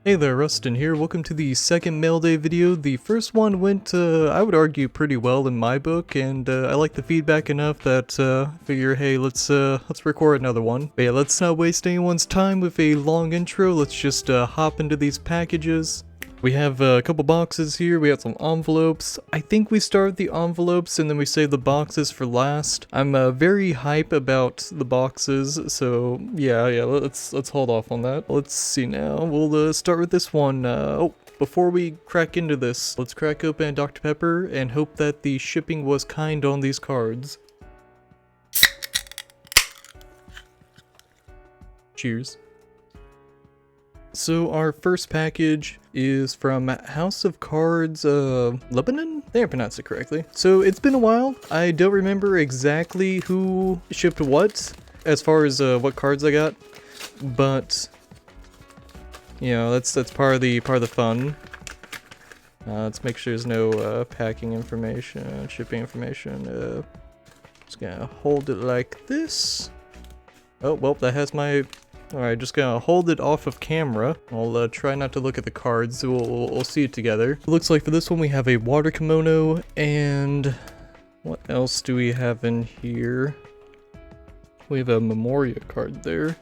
Hey there, Rustin here. Welcome to the second mail day video. The first one went, I would argue, pretty well in my book, and I like the feedback enough that figure, hey, let's record another one. But yeah, let's not waste anyone's time with a long intro. Let's just hop into these packages. We have a couple boxes here, we have some envelopes. I think we start with the envelopes and then we save the boxes for last. I'm very hype about the boxes, so yeah, let's hold off on that. Let's see now, we'll start with this one. Before we crack into this, let's crack open Dr. Pepper and hope that the shipping was kind on these cards. Cheers. So our first package is from House of Cards, Lebanon? I think I pronounced it correctly. So it's been a while. I don't remember exactly who shipped what as far as what cards I got, but you know, that's part of the fun. Let's make sure there's no packing information, shipping information. Just gonna hold it like this. Oh well, that has my. Alright, just gonna hold it off of camera. I'll try not to look at the cards, so we'll see it together. It looks like for this one we have a water kimono, and what else do we have in here? We have a Memoria card there.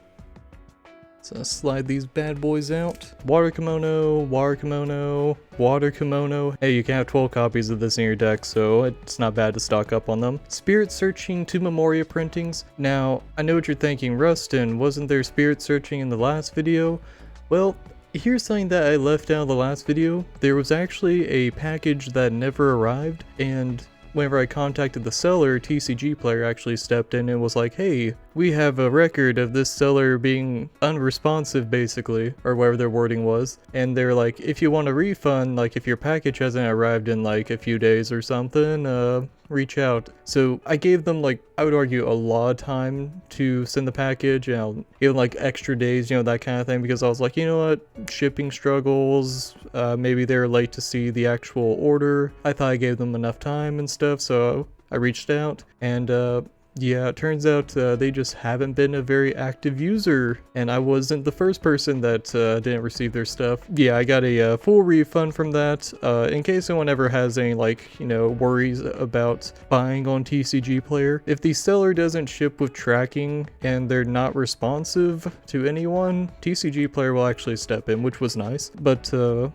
So slide these bad boys out. Water kimono, water kimono, water kimono. Hey, you can have 12 copies of this in your deck, so it's not bad to stock up on them. Spirit Searching, 2 Memoria printings. Now, I know what you're thinking, Rustin, wasn't there Spirit Searching in the last video? Well, here's something that I left out of the last video. There was actually a package that never arrived, and whenever I contacted the seller, TCGPlayer actually stepped in and was like, hey, we have a record of this seller being unresponsive, basically, or whatever their wording was. And they're like, if you want a refund, like if your package hasn't arrived in like a few days or something, reach out. So I gave them, like, I would argue a lot of time to send the package, and I'll give them like extra days, you know, that kind of thing, because I was like, you know what, shipping struggles, maybe they're late to see the actual order. I thought I gave them enough time and stuff, so I reached out, and yeah, it turns out they just haven't been a very active user, and I wasn't the first person that didn't receive their stuff. Yeah, I got a full refund from that, in case anyone ever has any, like, you know, worries about buying on TCGPlayer. If the seller doesn't ship with tracking and they're not responsive to anyone, TCGPlayer will actually step in, which was nice. But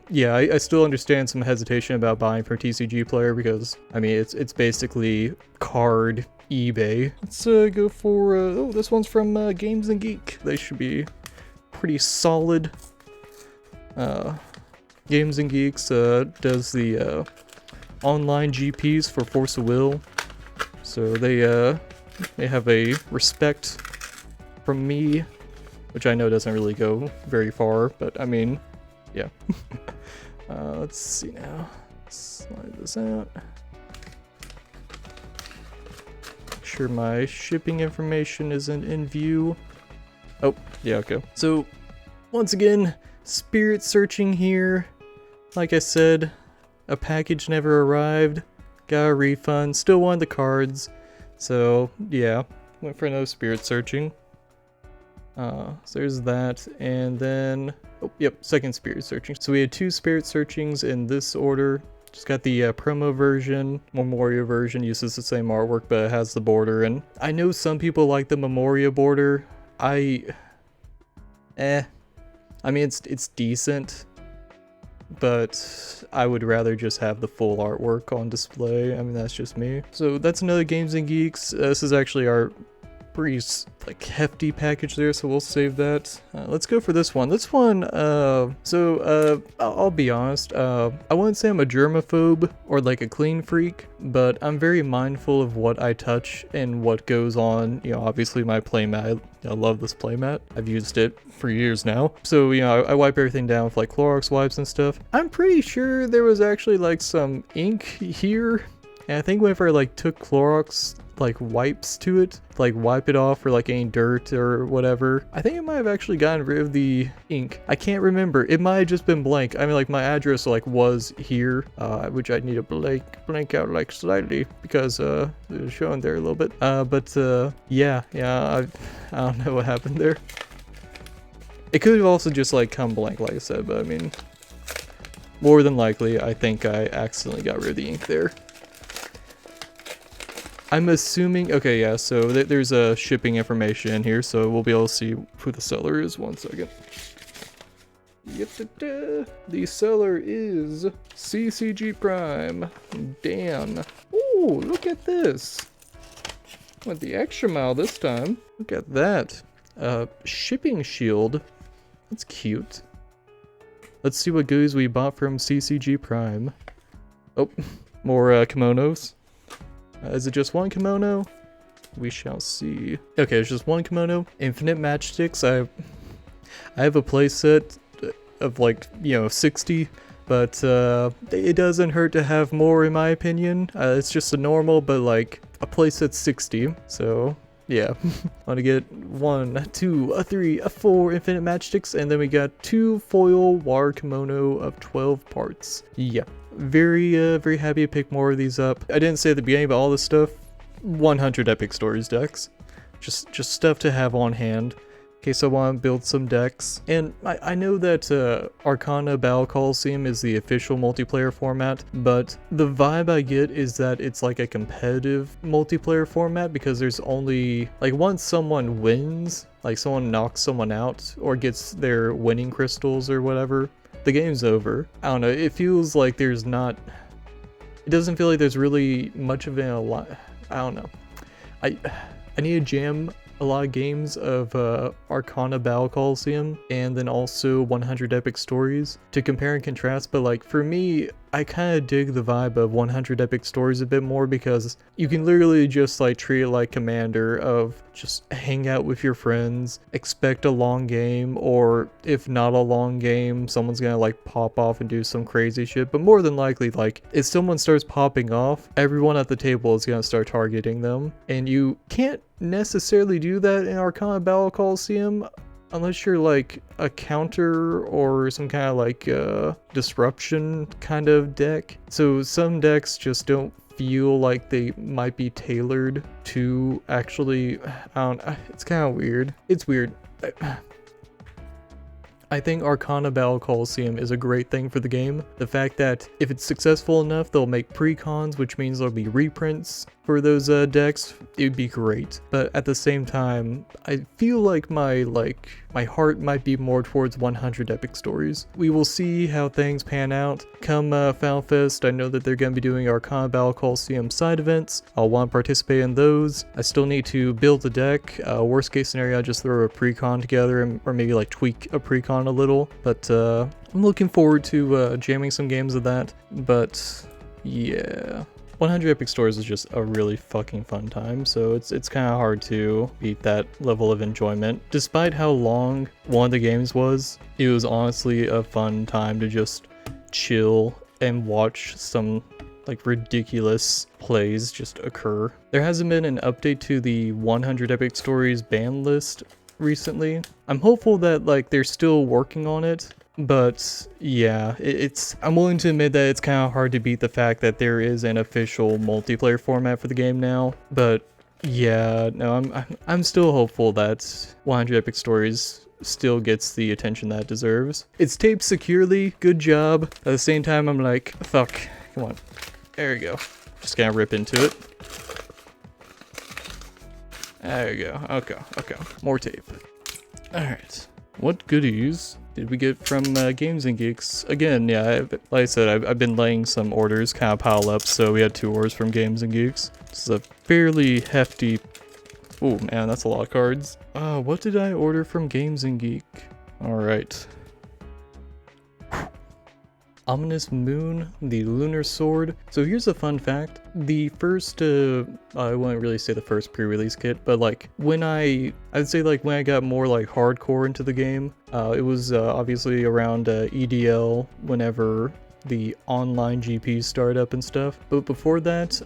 yeah, I still understand some hesitation about buying from TCGPlayer because, I mean, it's basically card eBay. Let's go for, oh, this one's from Games and Geek. They should be pretty solid. Games and Geeks does the online GPs for Force of Will. So they have a respect from me, which I know doesn't really go very far, but I mean, yeah. Let's see now. Slide this out. Sure my shipping information isn't in view. Oh, yeah, okay. So, once again, Spirit Searching here. Like I said, a package never arrived. Got a refund. Still wanted the cards. So, yeah, went for no Spirit Searching. So there's that, and then, oh, yep, second Spirit Searching. So we had 2 Spirit Searchings in this order. Just got the promo version. Memoria version uses the same artwork, but it has the border, and I know some people like the Memoria border. I mean, it's decent, but I would rather just have the full artwork on display. I mean, that's just me. So that's another Games and Geeks. This is actually our pretty, like, hefty package there, so we'll save that. Let's go for this one. This one, I'll be honest, I wouldn't say I'm a germaphobe or like a clean freak, but I'm very mindful of what I touch and what goes on, you know, obviously my playmat. I love this playmat. I've used it for years now. So, you know, I wipe everything down with like Clorox wipes and stuff. I'm pretty sure there was actually like some ink here, and I think whenever I like took Clorox like wipes to it, like wipe it off for like any dirt or whatever, I think it might have actually gotten rid of the ink. I can't remember. It might have just been blank. I mean, like, my address like was here, which I need to blank out like slightly because it was showing there a little bit. Yeah, I don't know what happened there. It could have also just like come blank like I said, but I mean, more than likely, I think I accidentally got rid of the ink there. I'm assuming, okay, yeah, so there's a shipping information in here, so we'll be able to see who the seller is. 1 second. The seller is CCG Prime. Dan. Ooh, look at this. Went the extra mile this time. Look at that. Shipping shield. That's cute. Let's see what goodies we bought from CCG Prime. Oh, more kimonos. Is it just one kimono? We shall see. Okay, it's just one kimono. Infinite matchsticks. I have a playset of like, 60, but it doesn't hurt to have more in my opinion. It's just a normal, but like a playset 60. So yeah, want to get 1, 2, 3, 4 infinite matchsticks, and then we got 2 foil wire kimono of 12 parts. Yeah, very happy to pick more of these up. I didn't say at the beginning, but all this stuff, 100 epic stories decks, just stuff to have on hand in case I want to build some decks. And I know that Arcana Battle Coliseum is the official multiplayer format, but the vibe I get is that it's like a competitive multiplayer format, because there's only, like, once someone wins, like someone knocks someone out or gets their winning crystals or whatever, the game's over. I don't know, it feels like there's not, it doesn't feel like there's really much of a lot, I don't know. I need to jam a lot of games of Arcana Battle Coliseum and then also 100 Epic Stories to compare and contrast, but like for me, I kind of dig the vibe of 100 Epic Stories a bit more, because you can literally just like treat it like Commander, of just hang out with your friends, expect a long game, or if not a long game, someone's gonna like pop off and do some crazy shit. But more than likely, like if someone starts popping off, everyone at the table is gonna start targeting them, and you can't necessarily do that in Arcana Battle Coliseum unless you're like a counter or some kind of like disruption kind of deck. So some decks just don't feel like they might be tailored to actually, I don't know, it's kind of weird. It's weird. I think Arcana Battle Coliseum is a great thing for the game. The fact that if it's successful enough, they'll make pre-cons, which means there'll be reprints for those decks. It would be great. But at the same time, I feel like my heart might be more towards 100 Epic Stories. We will see how things pan out. Come Final Fest, I know that they're going to be doing Arcana Battle Coliseum side events. I'll want to participate in those. I still need to build a deck. Worst case scenario, I'll just throw a pre-con together, or maybe like tweak a pre-con a little. But I'm looking forward to jamming some games of that. But yeah, 100 Epic Stories is just a really fucking fun time, so it's kind of hard to beat that level of enjoyment. Despite how long one of the games was, it was honestly a fun time to just chill and watch some like ridiculous plays just occur. There hasn't been an update to the 100 Epic Stories ban list recently. I'm hopeful that like they're still working on it, but yeah, I'm willing to admit that it's kind of hard to beat the fact that there is an official multiplayer format for the game now. But yeah, no, I'm still hopeful that 100 Epic Stories still gets the attention that it deserves. It's taped securely, good job. At the same time, I'm like, fuck, come on. There we go. Just gonna rip into it. There you go. Okay. More tape. Alright. What goodies did we get from Games and Geeks? Again, yeah, like I said, I've been letting some orders kind of pile up, so we had 2 orders from Games and Geeks. This is a fairly hefty... Oh man, that's a lot of cards. What did I order from Games and Geek? Alright. Ominous Moon, the Lunar Sword. So here's a fun fact. The first, I wouldn't really say the first pre-release kit, but like I'd say like when I got more like hardcore into the game, it was obviously around EDL, whenever the online GPs start up and stuff. But before that,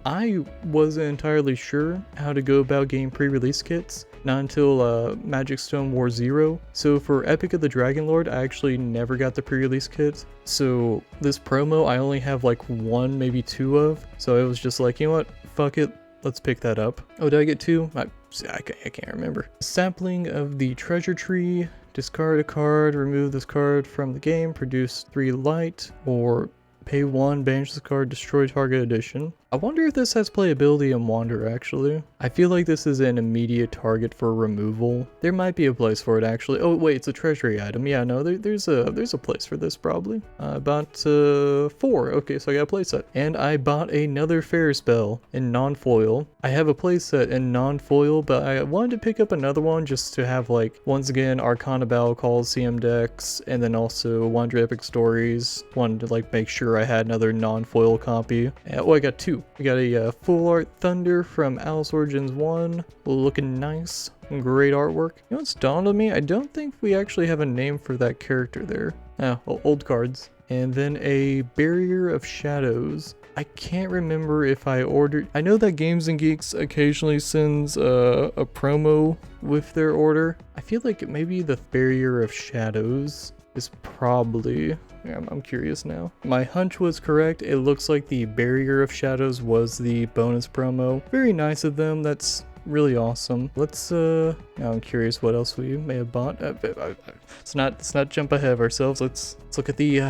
I wasn't entirely sure how to go about getting pre-release kits. Not until Magic Stone War 0. So for Epic of the Dragon Lord, I actually never got the pre-release kit. So this promo, I only have like 1, maybe 2 of. So it was just like, you know what, fuck it, let's pick that up. Oh, did I get 2? I can't remember. Sapling of the Treasure Tree, discard a card, remove this card from the game, produce 3 light, or pay 1, banish this card, destroy target addition. I wonder if this has playability in Wander actually. I feel like this is an immediate target for removal. There might be a place for it actually. Oh wait, it's a treasury item. Yeah, no, there's a place for this probably. I bought 4. Okay, so I got a playset. And I bought another Fair Spell in non-foil. I have a playset in non-foil, but I wanted to pick up another one just to have like, once again, Arcana Battle Coliseum decks, and then also Wander Epic Stories. Wanted to like make sure I had another non-foil copy. Oh, I got 2. We got a full art Thunder from Alice Origins 1, looking nice, great artwork. You know what's dawned on me? I don't think we actually have a name for that character there. Oh, old cards. And then a Barrier of Shadows. I can't remember if I ordered. I know that Games and Geeks occasionally sends a promo with their order. I feel like maybe the Barrier of Shadows is probably. Yeah, I'm curious now. My hunch was correct. It looks like the Barrier of Shadows was the bonus promo. Very nice of them. That's really awesome. Let's now I'm curious what else we may have bought. Let's not jump ahead of ourselves. Let's look at the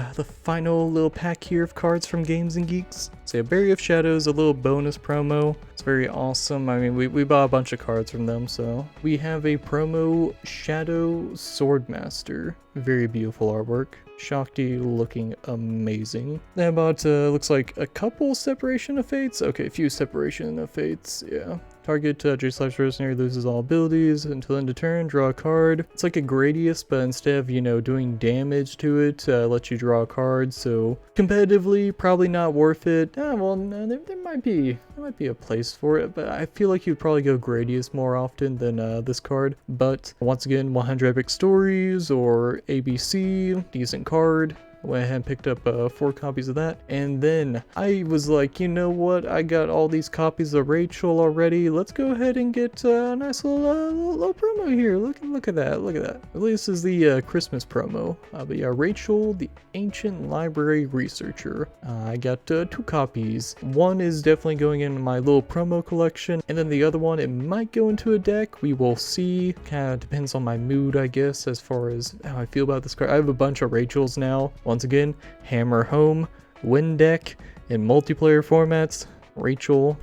final little pack here of cards from Games and Geeks. So a Barrier of Shadows, a little bonus promo. It's very awesome. I mean, we bought a bunch of cards from them. So we have a promo Shadow Swordmaster. Very beautiful artwork. Shakti looking amazing. Then I bought, looks like a couple Separation of Fates. Okay, a few Separation of Fates, yeah. Target J/slash mercenary loses all abilities until end of turn, draw a card. It's like a Gradius, but instead of, you know, doing damage to it, lets you draw a card. So competitively, probably not worth it. Well, no, there might be a place for it, but I feel like you'd probably go Gradius more often than this card. But once again, 100 Epic Stories or ABC, decent card. Went ahead and picked up 4 copies of that, and then I was like, you know what, I got all these copies of Rachel already, let's go ahead and get a nice little promo here. Look at that, at least this is the Christmas promo. But yeah, Rachel, the Ancient Library Researcher. I got 2 copies. One is definitely going in my little promo collection, and then the other one, it might go into a deck. We will see. Kind of depends on my mood, I guess, as far as how I feel about this card. I have a bunch of Rachels now. Once again, hammer home, win deck, in multiplayer formats, Rachel.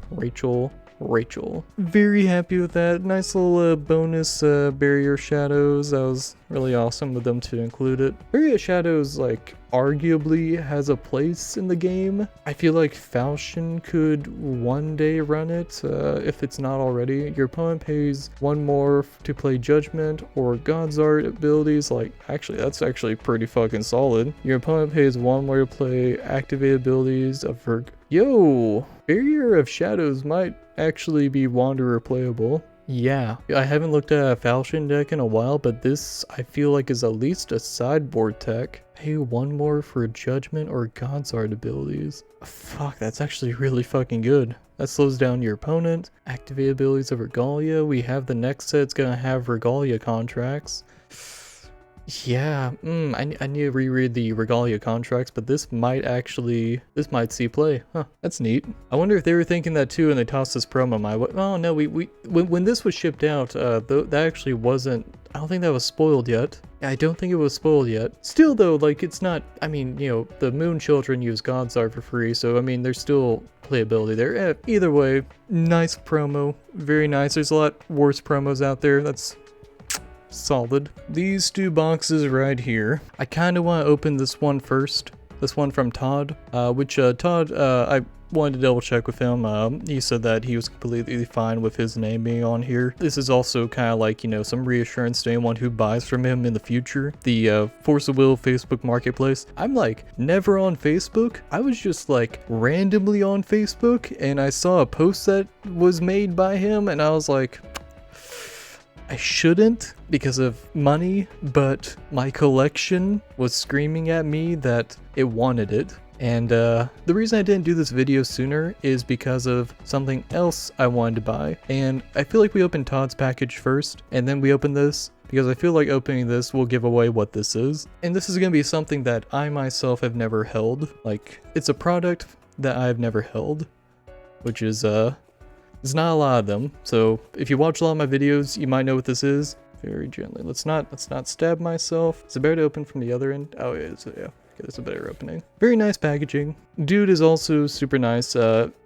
Very happy with that. Nice little bonus Barrier Shadows. That was really awesome of them to include it. Barrier Shadows, like, arguably has a place in the game. I feel like Falchion could one day run it, if it's not already. Your opponent pays 1 more to play Judgment or God's Art abilities. Like, actually, that's actually pretty fucking solid. Your opponent pays 1 more to play activate abilities of her. Yo! Barrier of Shadows might actually be Wanderer playable. Yeah, I haven't looked at a Falchion deck in a while, but this I feel like is at least a sideboard tech. Pay 1 more for Judgment or God's Art abilities. Fuck, that's actually really fucking good. That slows down your opponent. Activate abilities of Regalia. We have the next set's gonna have Regalia contracts. Yeah, I need to reread the Regalia contracts, but this might see play. Huh, that's neat. I wonder if they were thinking that too and they tossed this promo my way. Oh no, when this was shipped out, that actually wasn't, I don't think that was spoiled yet. I don't think it was spoiled yet. Still though, like, it's not, I mean, you know, the Moon Children use God's Art for free, so I mean, there's still playability there. Either way, nice promo, very nice. There's a lot worse promos out there. That's solid. These 2 boxes right here. I kind of want to open this one first. This one from Todd, which Todd, I wanted to double check with him. He said that he was completely fine with his name being on here. This is also kind of like, you know, some reassurance to anyone who buys from him in the future. The Force of Will Facebook Marketplace. I'm like never on Facebook. I was just like randomly on Facebook and I saw a post that was made by him and I was like, I shouldn't because of money, but my collection was screaming at me that it wanted it. And the reason I didn't do this video sooner is because of something else I wanted to buy. And I feel like we opened Todd's package first, and then we opened this, because I feel like opening this will give away what this is. And this is going to be something that I myself have never held. Like, it's a product that I've never held, which is, there's not a lot of them, so if you watch a lot of my videos, you might know what this is. Very gently. Let's not stab myself. Is it better to open from the other end? Oh, yeah, yeah. Okay, that's a better opening. Very nice packaging. Dude is also super nice.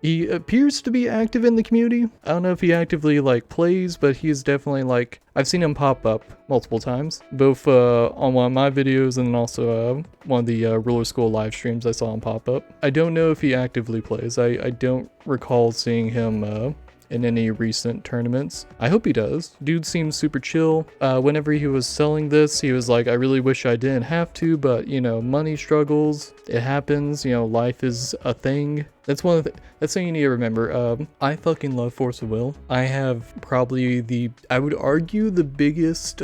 He appears to be active in the community. I don't know if he actively like plays, but he's definitely like, I've seen him pop up multiple times, both on one of my videos and then also one of the Ruler School live streams I saw him pop up. I don't know if he actively plays. I don't recall seeing him in any recent tournaments. I hope he does. Dude seems super chill. Whenever he was selling this, he was like, I really wish I didn't have to, but you know, money struggles, it happens, you know, life is a thing. That's that's something you need to remember. I fucking love Force of Will. I have probably I would argue the biggest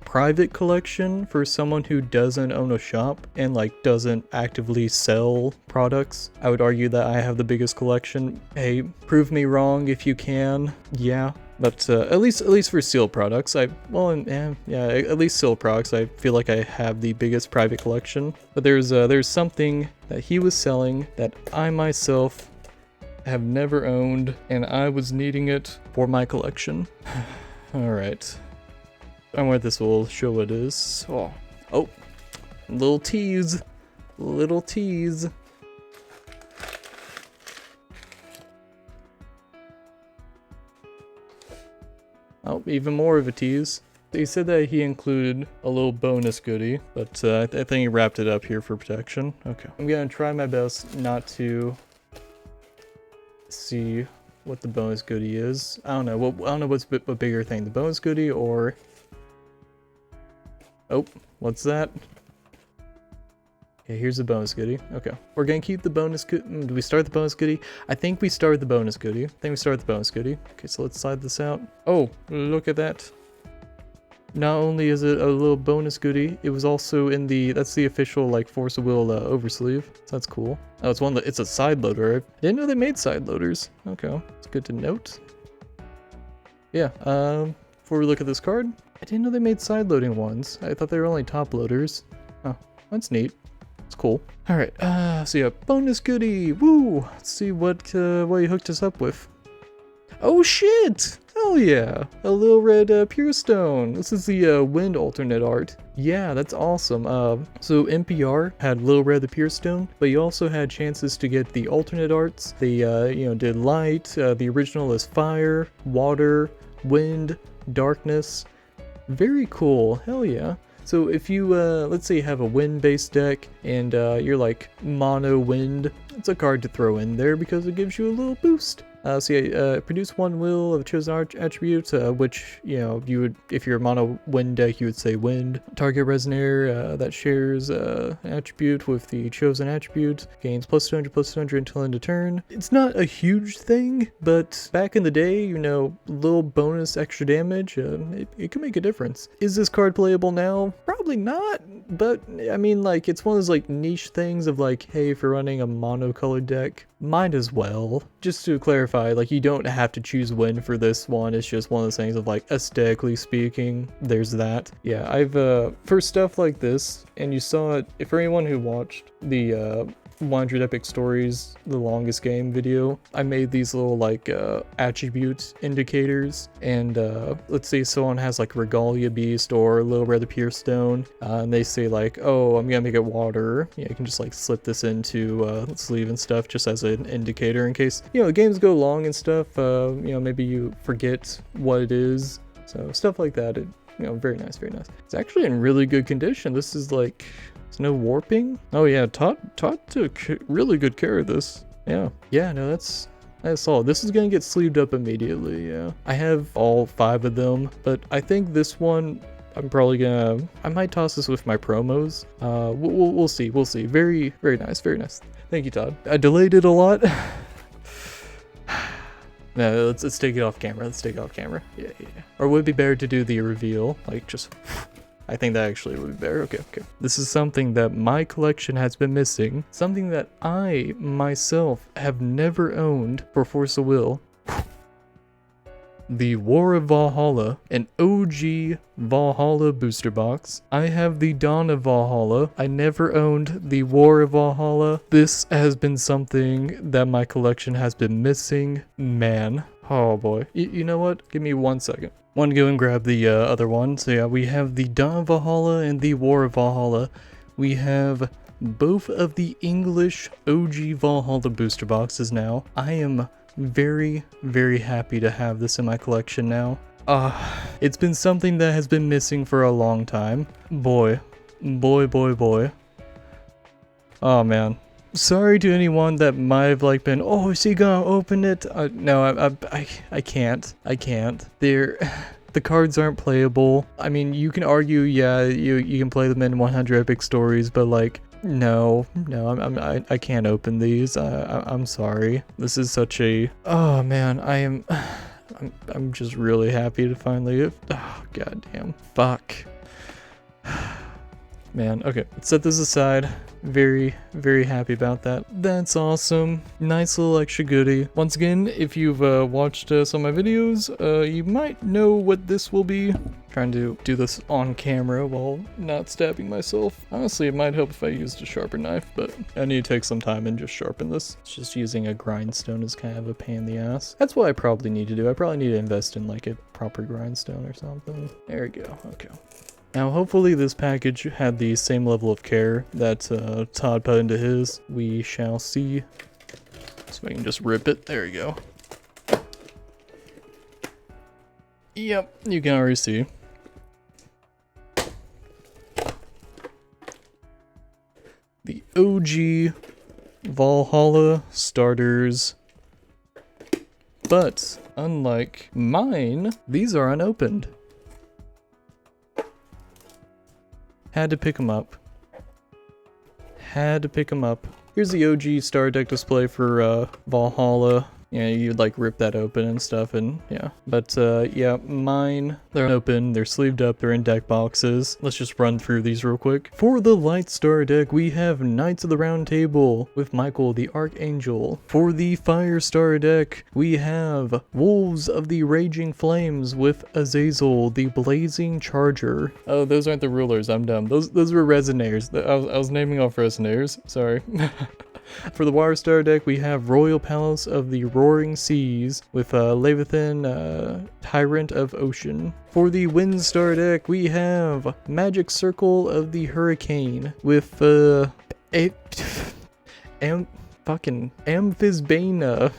private collection for someone who doesn't own a shop and like doesn't actively sell products. I would argue that I have the biggest collection. Hey, prove me wrong if you can. Yeah. But at least for sealed products, at least sealed products, I feel like I have the biggest private collection. But there's something that he was selling that I myself have never owned, and I was needing it for my collection. All right, I wonder if this will show what it is. Oh, little tease. Oh, even more of a tease. He said that he included a little bonus goodie, but I think he wrapped it up here for protection. Okay. I'm gonna try my best not to see what the bonus goodie is. I don't know. What's a bigger thing, the bonus goodie or... Oh, what's that? Okay, here's the bonus goodie. Okay, we're gonna keep the bonus goodie. Do we start the bonus goodie? I think we start the bonus goodie. Okay, so let's slide this out. Oh, look at that. Not only is it a little bonus goodie, it was also in that's the official like Force of Will oversleeve. So that's cool. Oh, it's a side loader. I didn't know they made side loaders. Okay, it's good to note. Yeah, before we look at this card, I didn't know they made side loading ones. I thought they were only top loaders. Oh, that's neat. It's cool. All right, so yeah, bonus goodie. Woo! Let's see what he hooked us up with. Oh shit! Hell yeah! A little red pure stone. This is the wind alternate art. Yeah, that's awesome. So NPR had Little Red the Pure Stone, but you also had chances to get the alternate arts. They did light. The original is fire, water, wind, darkness. Very cool. Hell yeah. So if you, let's say you have a wind-based deck and you're like mono wind, it's a card to throw in there because it gives you a little boost. So yeah, produce one will of a chosen attribute, which, you know, you would, if you're a mono wind deck, you would say wind. Target resonator that shares an attribute with the chosen attribute, gains +200/+200 until end of turn. It's not a huge thing, but back in the day, you know, little bonus extra damage, it can make a difference. Is this card playable now? Probably not, but I mean, like, it's one of those like niche things of like, hey, if you're running a monocolored deck, might as well. Just to clarify, like, you don't have to choose win for this one. It's just one of those things of like, aesthetically speaking, there's that. Yeah, I've for stuff like this, and you saw it, for anyone who watched the 100 Epic Stories, the longest game video, I made these little like attribute indicators, and let's say someone has like Regalia Beast or Little Red the Pure Stone, and they say like, oh, I'm gonna make it water. Yeah, you can just like slip this into sleeve and stuff just as an indicator in case, you know, games go long and stuff, you know, maybe you forget what it is. So stuff like that, you know, very nice, very nice. It's actually in really good condition. This is like, there's no warping. Oh yeah, Todd took really good care of this. Yeah, no, that's solid. This is gonna get sleeved up immediately. Yeah, I have all 5 of them, but I think this one, I might toss this with my promos. We'll see. Very nice, very nice. Thank you, Todd. I delayed it a lot. No, let's take it off camera. Yeah. Or would it be better to do the reveal, like just... I think that actually would be better. Okay. This is something that my collection has been missing. Something that I, myself, have never owned for Force of Will. The War of Valhalla, an OG Valhalla booster box. I have the Dawn of Valhalla. I never owned the War of Valhalla. This has been something that my collection has been missing. Man. Oh boy. You know what? Give me 1 second. Want to go and grab the other one. So yeah, we have the Dawn of Valhalla and the War of Valhalla. We have both of the English OG Valhalla booster boxes now. I am very, very happy to have this in my collection now. It's been something that has been missing for a long time. Boy. Oh man. Sorry to anyone that might have like been, oh, is he gonna open it? No, I can't. The cards aren't playable. I mean, you can argue, yeah, you can play them in 100 epic stories, but like, no, I can't open these. I'm sorry. This is such a, oh man, I'm just really happy to finally, oh goddamn, fuck. Man, okay, let's set this aside. Very, very happy about that. That's awesome. Nice little extra goodie. Once again, if you've watched some of my videos, you might know what this will be. Trying to do this on camera while not stabbing myself. Honestly, it might help if I used a sharper knife, but I need to take some time and just sharpen this. It's just using a grindstone is kind of a pain in the ass. That's what I probably need to do. I probably need to invest in like a proper grindstone or something. There we go, okay. Now, hopefully this package had the same level of care that Todd put into his. We shall see. So I can just rip it. There you go. Yep, you can already see. The OG Valhalla starters. But, unlike mine, these are unopened. Had to pick them up. Here's the OG star deck display for Valhalla. Yeah, you'd like rip that open and stuff, and yeah. But yeah, mine, they're open, they're sleeved up, they're in deck boxes. Let's just run through these real quick. For the Light Star deck, we have Knights of the Round Table with Michael the Archangel. For the Fire Star deck, we have Wolves of the Raging Flames with Azazel the Blazing Charger. Oh, those aren't the rulers, I'm dumb. Those were Resonators. I was naming off Resonators, sorry. For the Water Star deck, we have Royal Palace of the Roaring Seas with Leviathan, Tyrant of Ocean. For the Wind Star deck, we have Magic Circle of the Hurricane with Amphisbane,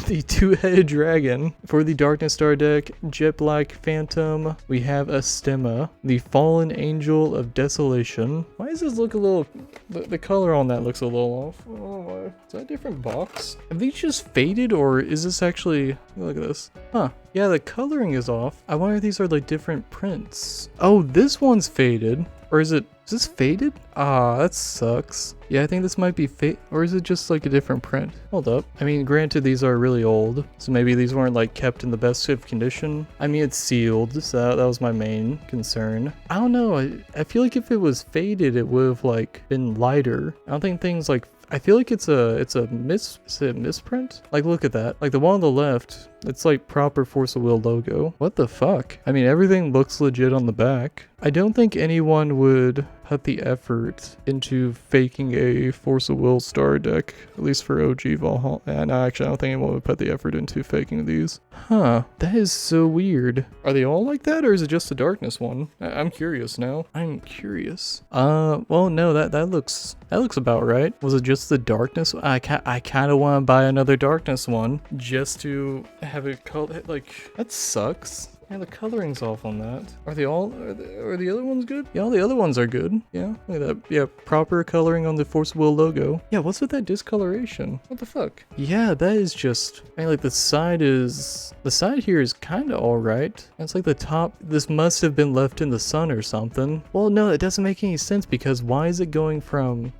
the two-headed dragon. For the Darkness Star deck, Jet Black Phantom, we have Astema, the Fallen Angel of Desolation. Why does this look a little... The color on that looks a little off. Oh, is that a different box? Have these just faded, or is this actually... Look at this. Huh. Yeah, the coloring is off. I wonder if these are like different prints. Oh, this one's faded. Or is this faded? Ah, that sucks. Yeah, I think this might be faded, or is it just like a different print? Hold up. I mean, granted, these are really old, so maybe these weren't like kept in the best of condition. I mean, it's sealed, so that was my main concern. I don't know. I feel like if it was faded, it would have like been lighter. I don't think things like, I feel like it's a misprint? Like, look at that. Like the one on the left, it's like proper Force of Will logo. What the fuck? I mean, everything looks legit on the back. I don't think anyone would put the effort into faking a Force of Will star deck, at least for OG Valhalla. And actually, I don't think anyone would put the effort into faking these. Huh, that is so weird. Are they all like that, or is it just the Darkness one? I'm curious now. I'm curious. Well, no, that looks about right. Was it just the Darkness? I kind of want to buy another Darkness one just to have it color. Like, that sucks. Yeah, the coloring's off on that. Are the other ones good? Yeah, all the other ones are good. Yeah, look at that. Yeah, proper coloring on the Force of Will logo. Yeah, what's with that discoloration? What the fuck? Yeah, that is just, I mean, like the side here is kind of all right. It's like the top, this must have been left in the sun or something. Well, no, it doesn't make any sense because why is it going from,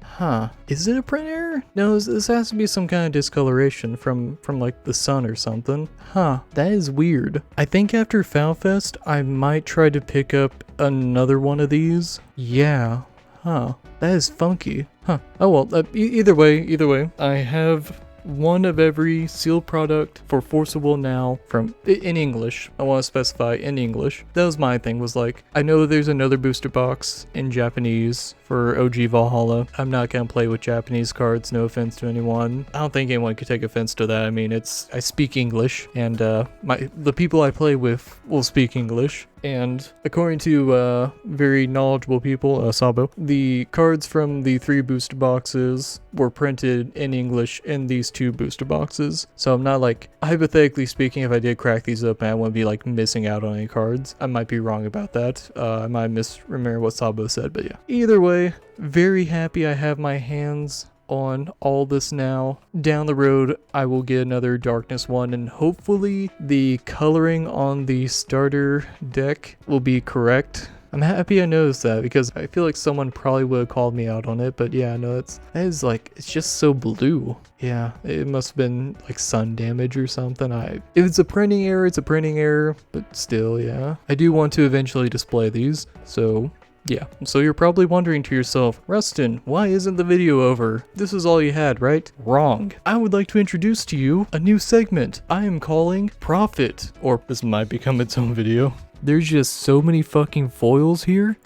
is it a print error? No, this has to be some kind of discoloration from like the sun or something. That is weird. I think after FalFest, I might try to pick up another one of these. Yeah. That is funky. Oh well, either way, I have one of every sealed product for Force of Will now from in English. I want to specify in English. That was my thing, was like, I know there's another booster box in Japanese for OG Valhalla. I'm not gonna play with Japanese cards, no offense to anyone. I don't think anyone could take offense to that. I mean, I speak English, and the people I play with will speak English. And according to very knowledgeable people, Sabo, the cards from the 3 booster boxes were printed in English in these 2 booster boxes. So I'm not like, hypothetically speaking, if I did crack these open, I wouldn't be like missing out on any cards. I might be wrong about that. I might misremember what Sabo said, but yeah. Either way, very happy I have my hands on all this now. Down the road, I will get another Darkness one, and hopefully the coloring on the starter deck will be correct. I'm happy I noticed that because I feel like someone probably would have called me out on it, but yeah, no, that is like, it's just so blue. Yeah, it must have been like sun damage or something. If it's a printing error, it's a printing error, but still, yeah. I do want to eventually display these, so yeah, so you're probably wondering to yourself, Rustin, why isn't the video over? This is all you had, right? Wrong. I would like to introduce to you a new segment I am calling Profit, or this might become its own video. There's just so many fucking foils here.